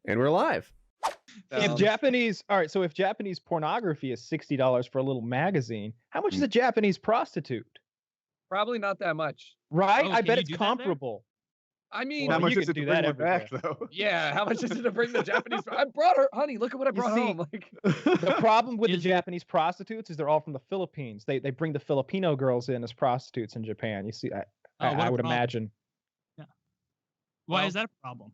And we're live. If Japanese pornography is $60 for a little magazine, how much is a Japanese prostitute? Probably not that much. Right? I bet it's comparable. I mean, how much is it to bring one back, though? Yeah, how much is it to bring the Japanese? I brought her, honey. Look at what I brought home. Like, the problem with the Japanese prostitutes is they're all from the Philippines. They bring the Filipino girls in as prostitutes in Japan. You see, I would imagine. Yeah. Why is that a problem?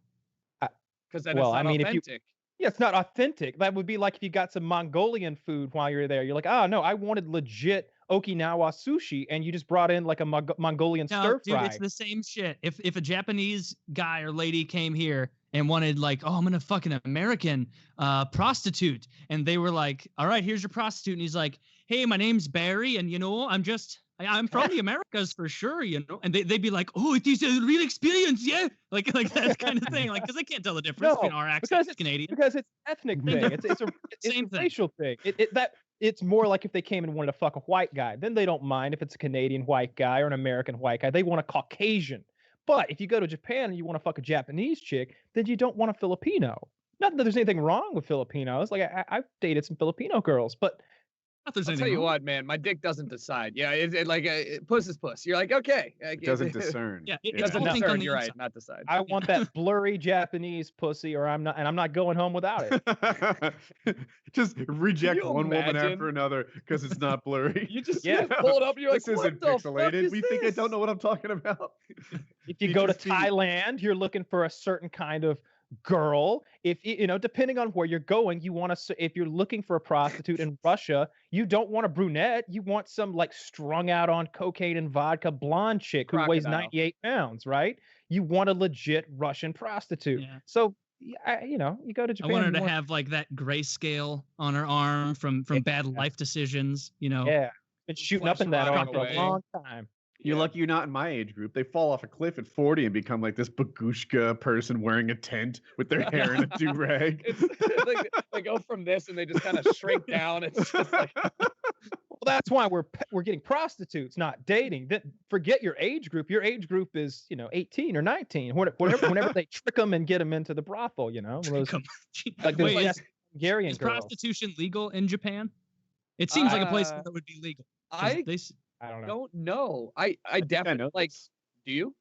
Because then it's not authentic. It's not authentic. That would be like if you got some Mongolian food while you're there. You're like, oh no, I wanted legit Okinawa sushi, and you just brought in like a Mongolian stir fry. Dude, it's the same shit. If a Japanese guy or lady came here and wanted like, oh, I'm gonna fuck an American prostitute, and they were like, all right, here's your prostitute, and he's like, hey, my name's Barry, and I'm from the Americas for sure, and they'd be like, oh, it is a real experience, yeah, like that kind of thing, like, because they can't tell the difference between our accent and Canadian. Because it's ethnic thing, it's a racial thing. It's more like if they came and wanted to fuck a white guy, then they don't mind if it's a Canadian white guy or an American white guy. They want a Caucasian. But if you go to Japan and you want to fuck a Japanese chick, then you don't want a Filipino. Not that there's anything wrong with Filipinos. Like I've dated some Filipino girls, but I'll tell you what, man, my dick doesn't decide. Yeah, puss is puss. You're like, okay. It doesn't discern. Yeah, it doesn't discern. You're right, not decide. I want that blurry Japanese pussy, or I'm not going home without it. Just reject one woman after another because it's not blurry. You just pull it up. You're like, this isn't pixelated. We think I don't know what I'm talking about. If you go to Thailand, you're looking for a certain kind of girl. If depending on where you're going, you want to. If you're looking for a prostitute in Russia, you don't want a brunette. You want some like strung out on cocaine and vodka blonde chick who weighs 98 pounds, right? You want a legit Russian prostitute. Yeah. So you go to Japan. I want her to have like that grayscale on her arm from Bad Life Decisions. Yeah, been shooting up in that arm for a long time. You're lucky you're not in my age group. They fall off a cliff at 40 and become like this babushka person wearing a tent with their hair in a do-rag. They go from this and they just kind of shrink down. It's just like... Well, that's why we're getting prostitutes, not dating. Forget your age group. Your age group is 18 or 19. Whenever they trick them and get them into the brothel, those, like those Hungarian is girls. Prostitution legal in Japan? It seems like a place that would be legal. I don't know. I definitely like. Do you?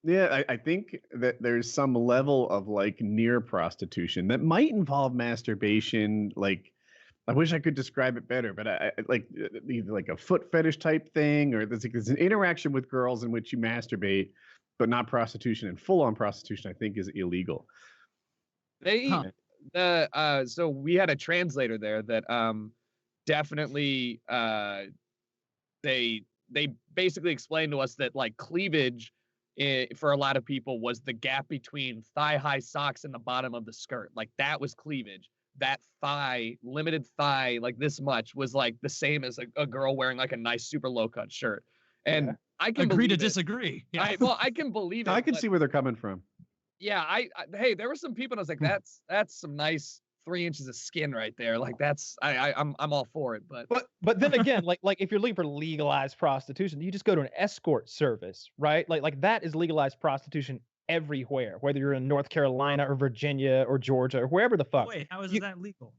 Yeah, I think that there's some level of like near prostitution that might involve masturbation. Like, I wish I could describe it better, but I like either like a foot fetish type thing, or there's an interaction with girls in which you masturbate, but not prostitution. And full on prostitution, I think, is illegal. So we had a translator there that definitely they basically explained to us that like cleavage for a lot of people was the gap between thigh-high socks and the bottom of the skirt. Like that was cleavage. That limited thigh, like this much, was like the same as a girl wearing like a nice super low-cut shirt. And I can agree to disagree. Yeah. I can believe it. I can see where they're coming from. Yeah, hey, there were some people and I was like, that's some nice 3 inches of skin right there. Like I'm all for it. But then again, like if you're looking for legalized prostitution, you just go to an escort service, right? Like that is legalized prostitution everywhere, whether you're in North Carolina or Virginia or Georgia or wherever the fuck. Wait, how is that legal?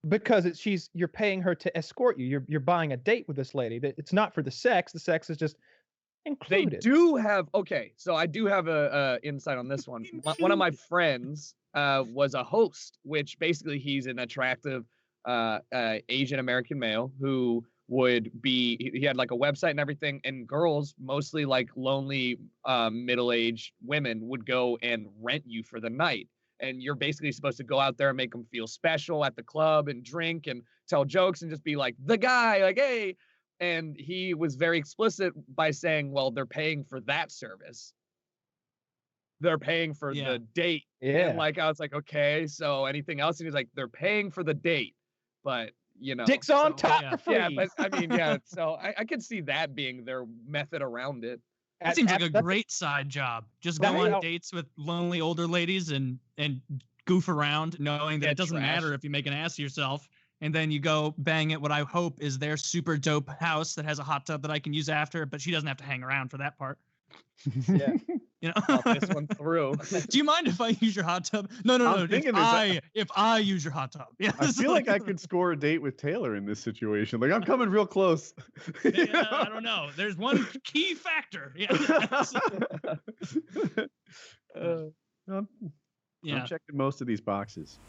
Because you're paying her to escort you. You're buying a date with this lady. It's not for the sex. The sex is just included. They do have so I do have a insight on this one. One of my friends was a host, which basically he's an attractive Asian American male who he had like a website and everything, and girls, mostly like lonely middle-aged women, would go and rent you for the night. And you're basically supposed to go out there and make them feel special at the club and drink and tell jokes and just be like the guy, like, hey. And he was very explicit by saying, well, they're paying for that service. They're paying for the date. Yeah. And like, I was like, okay, so anything else? And he's like, they're paying for the date, but dicks on top for free. Yeah, but I mean, so I could see that being their method around it. That seems like a great side job. Just go on dates with lonely older ladies and goof around, knowing that it doesn't matter if you make an ass of yourself. And then you go bang at what I hope is their super dope house that has a hot tub that I can use after, but she doesn't have to hang around for that part. Yeah. You know, Thought this one through. do you mind if I use your hot tub? No. I'm thinking If I use your hot tub, yeah. I feel like I could score a date with Taylor in this situation. Like I'm coming real close. I don't know. There's one key factor. Yeah. I'm checking most of these boxes.